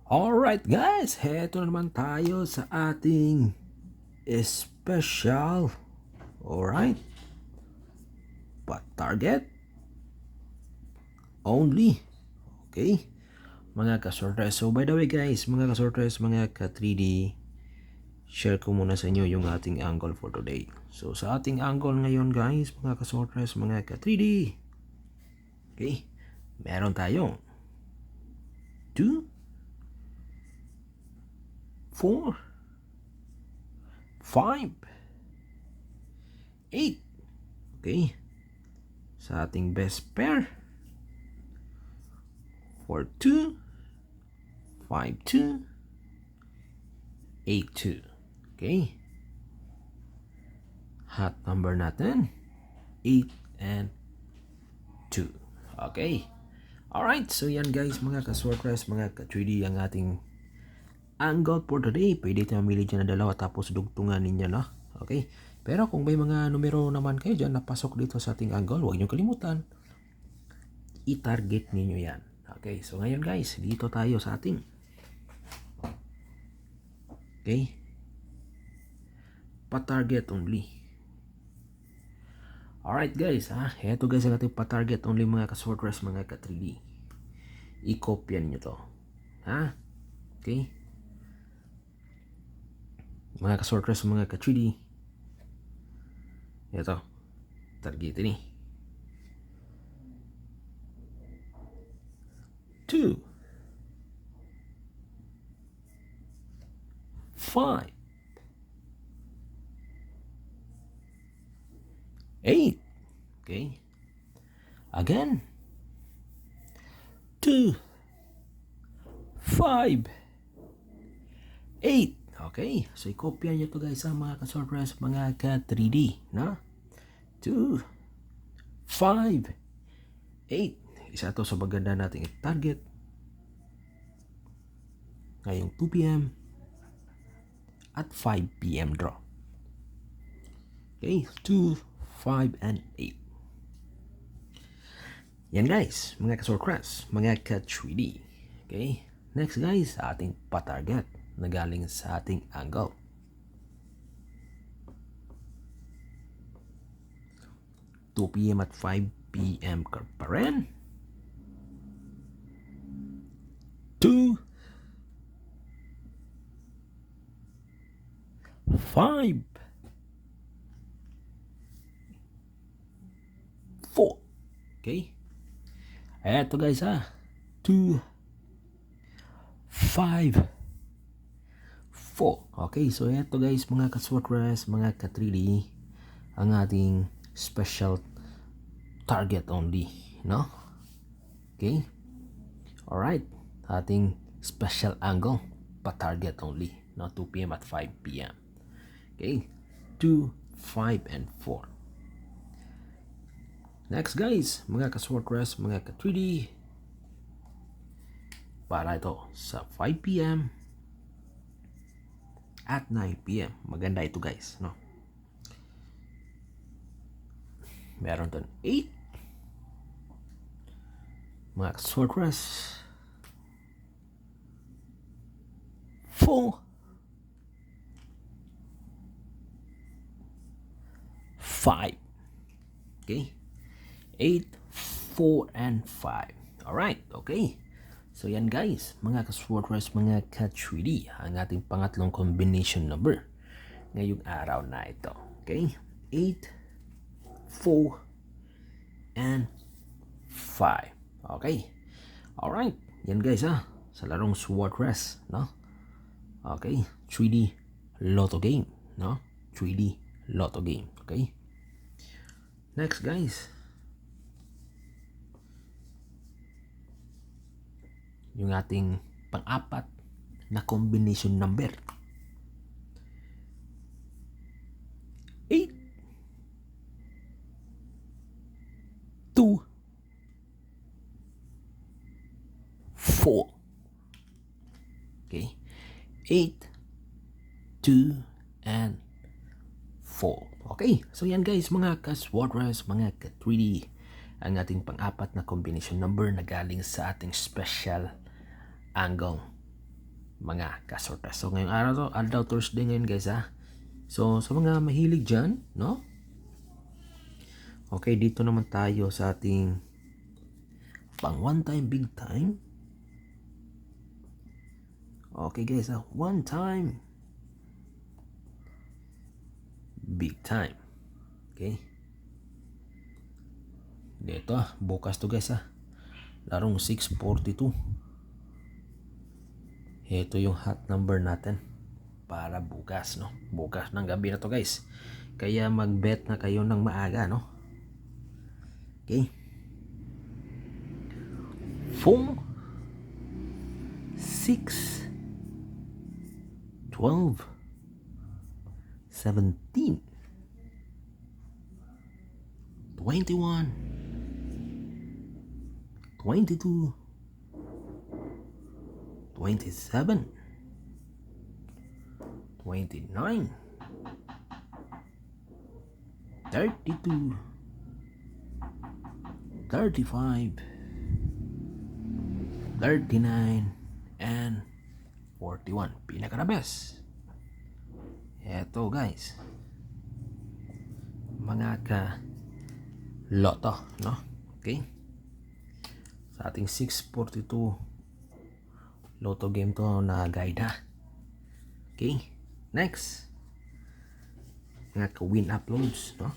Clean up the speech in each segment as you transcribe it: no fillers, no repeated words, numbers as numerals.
Alright guys, heto na naman tayo sa ating special. Alright, but target only. Okay, mga ka-sortres. So by the way guys, mga ka-sortres, mga ka-3D, share ko muna sa inyo yung ating angle for today. So sa ating angle ngayon guys, mga ka-sortres, mga ka-3D, okay, meron tayong 2, 4, 5, 8. Okay, sa ating best pair, 4-2, 5-2, 8-2. Okay, hot number natin 8 and 2. Okay, alright, so yan guys, mga ka-sortres, mga ka-3D, ang ating angle for today. Pwede tayo mamili dyan na dalawa tapos dugtungan ninyo, no? Okay, pero kung may mga numero naman kayo dyan na pasok dito sa ating angle, huwag nyo kalimutan i-target ninyo yan. Okay, so ngayon guys, dito tayo sa ating, okay, pa-target only. Alright guys, eto guys ang ating pa-target only, mga ka-sortres, mga ka-3D. I-copy nyo to, okay, mga ka-sortres, mga ka-3D. Ito, target ini 2, 5, 8. Okay, again 2, 5, 8. Okay, so i-copy nyo to guys, mga ka-sortres, mga ka-3D, no? 2, 5, 8. Isa to sa maganda nating target ngayong 2 p.m. at 5 p.m. draw. Okay, 2, 5, and 8. Yan guys, mga ka-sortres, mga ka-3D. Okay, next guys, ating pa-target na galing sa ating angle. Two p.m. at 5 p.m. pa rin. 2, 5, 4. Okay, eto guys, 2, 5, 4. Okay, so eto guys, mga ka-sortres, mga ka-3D, ang ating special target only, no? Okay, alright, ating special angle pa target only, no? 2 p.m. at 5 p.m. Okay, 2, 5, and 4. Next guys, mga ka-sortres, mga ka-3D, para ito sa 5 p.m. at 9 p.m. Maganda ito guys, no? Meron doon 8, mga ka-sortres, 4, 5. Okay, 8, 4, and 5. Alright, okay. So yan guys, mga ka-sortres, mga ka-3D, ang ating pangatlong combination number ngayong araw na ito. Okay, 8, 4, and 5. Okay, alright, yan guys, sa larong sortres, no? Okay, 3D Lotto game, no? 3D Lotto game. Okay, next guys, yung ating pang-apat na combination number. 8, 2, 4. Okay, 8, 2, and 4. Okay, so yan guys, mga ka-sortres, mga ka-3D, ang ating pang-apat na combination number na galing sa ating special angle mga kasortes. So ngayong araw to, Adlaw Thursday ngayon guys ha. So sa mga mahilig dyan, no? Okay, dito naman tayo sa ating pang one time, big time. Okay guys ha, one time, big time. Okay. Dito bukas to guys ha. Larong 6:42. Ito yung hot number natin para bukas, no? Bukas ng gabi na to guys. Kaya mag-bet na kayo ng maaga, no? Okay. 4, 6, 12, 17, 21, 22, 27, 29, 32, 35, 39, and 41. Pinaka the best. Eto guys, mga ka loto, no? Okay, sa ating 642 Lotto game to na guide ha. Okay, next, mga ka-win uploads, no?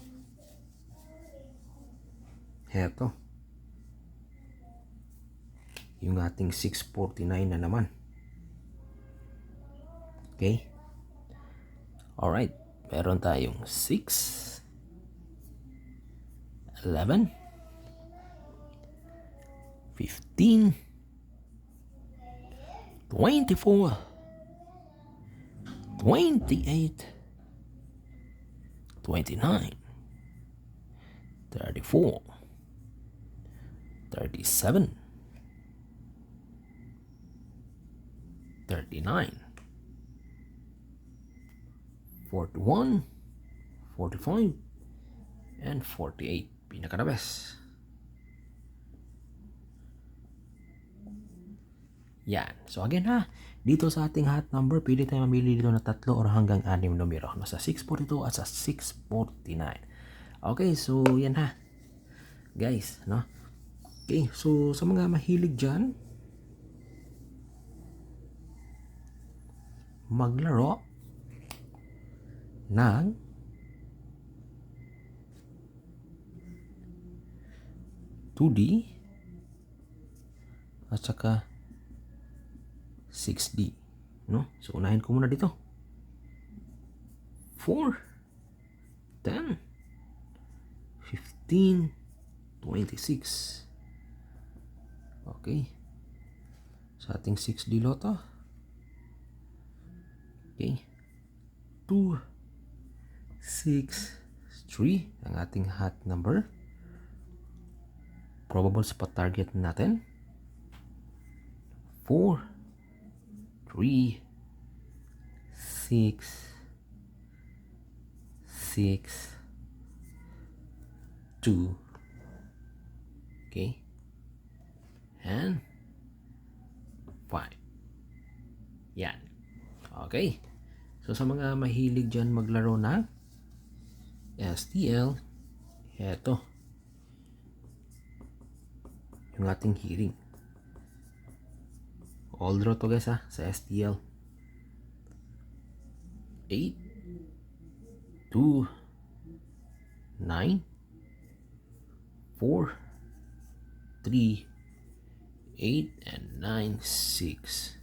Heto, yung ating 649 na naman. Okay, alright, meron tayong 6, 11, 15, 24, 28, 29, 34, 37, 39, 41, 45, and 48. Pinaka the best. Yan. So again ha, dito sa ating hot number, pili tayo mamili dito na 3 or hanggang 6 numero. Nasa 642 at sa 649. Okay, so yan ha. Guys, no? Okay, so sa mga mahilig dyan, maglaro ng (2D) at saka 6D, no? So unahin ko muna dito. 4, 10, 15, 26. Okay. Sa ating 6D Lotto. Okay. 2, 6, 3 ang ating hot number. Probable spot target natin 4, 3, 6, 6, 2. Okay. And 5. Yan. Okay. So sa mga mahilig dyan maglaro na STL, eto yung ating hearing. All draw to guys ha, sa STL. 8, 2, 9, 4, 3, 8, and 9, 6.